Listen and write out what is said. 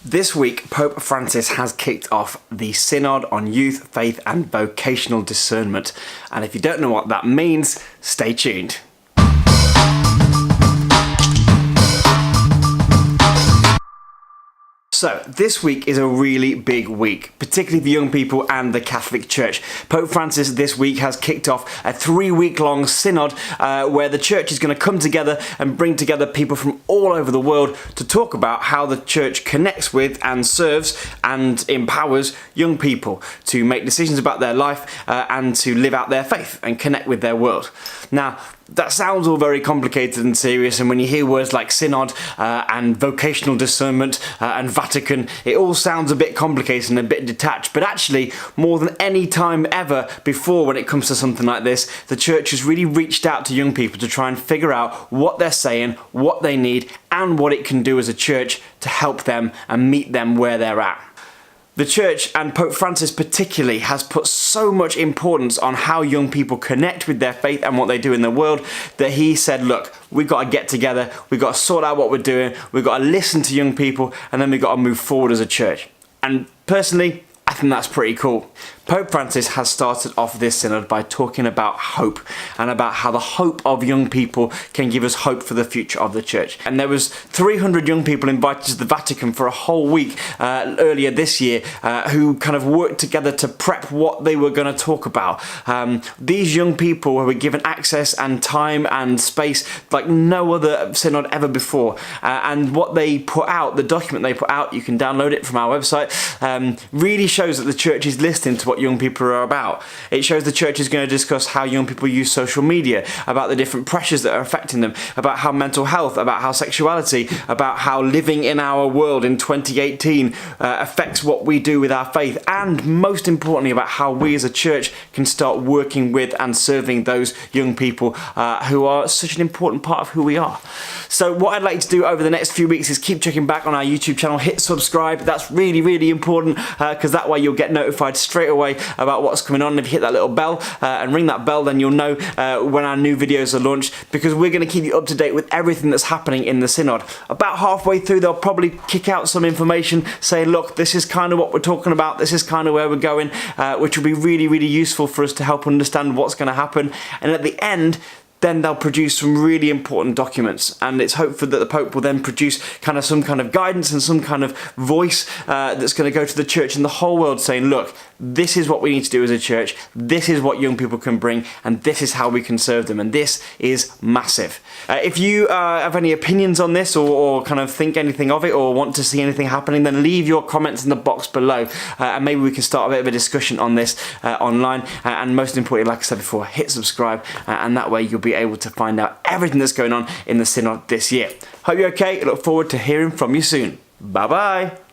This week, Pope Francis has kicked off the Synod on Youth, Faith and Vocational Discernment. And if you don't know what that means, stay tuned. So, this week is a really big week, particularly for young people and the Catholic Church. Pope Francis this week has kicked off a 3-week-long synod where the Church is going to come together and bring together people from all over the world to talk about how the Church connects with and serves and empowers young people to make decisions about their life and to live out their faith and connect with their world. Now, that sounds all very complicated and serious, and when you hear words like Synod and Vocational Discernment and Vatican, it all sounds a bit complicated and a bit detached. But actually, more than any time ever before when it comes to something like this, the Church has really reached out to young people to try and figure out what they're saying, what they need, and what it can do as a church to help them and meet them where they're at. The Church, and Pope Francis particularly, has put so much importance on how young people connect with their faith and what they do in the world that he said, look, we've got to get together, we've got to sort out what we're doing, we've got to listen to young people, and then we've got to move forward as a church. And personally, I think that's pretty cool. Pope Francis has started off this synod by talking about hope and about how the hope of young people can give us hope for the future of the church. And there was 300 young people invited to the Vatican for a whole week earlier this year who kind of worked together to prep what they were going to talk about. These young people were given access and time and space like no other synod ever before. And what they put out, the document they put out, you can download it from our website, really shows that the church is listening to what young people are about. It shows the church is going to discuss how young people use social media, about the different pressures that are affecting them, about how mental health, about how sexuality, about how living in our world in 2018 affects what we do with our faith, and most importantly about how we as a church can start working with and serving those young people who are such an important part of who we are. So what I'd like to do over the next few weeks is keep checking back on our YouTube channel, hit subscribe. That's really, really important because that way you'll get notified straight away about what's coming on. If you hit that little bell and ring that bell, then you'll know when our new videos are launched, because we're going to keep you up to date with everything that's happening in the synod. About halfway through, they'll probably kick out some information saying, look, this is kind of what we're talking about, this is kind of where we're going, which will be really, really useful for us to help understand what's going to happen. And at the end, then they'll produce some really important documents, and it's hopeful that the Pope will then produce some kind of guidance and some kind of voice that's going to go to the church and the whole world saying, look, this is what we need to do as a church, this is what young people can bring, and this is how we can serve them, and this is massive. If you have any opinions on this or kind of think anything of it or want to see anything happening, then leave your comments in the box below and maybe we can start a bit of a discussion on this online, and most importantly, like I said before, hit subscribe and that way you'll be able to find out everything that's going on in the synod this year. Hope you're okay. I look forward to hearing from you soon. Bye bye.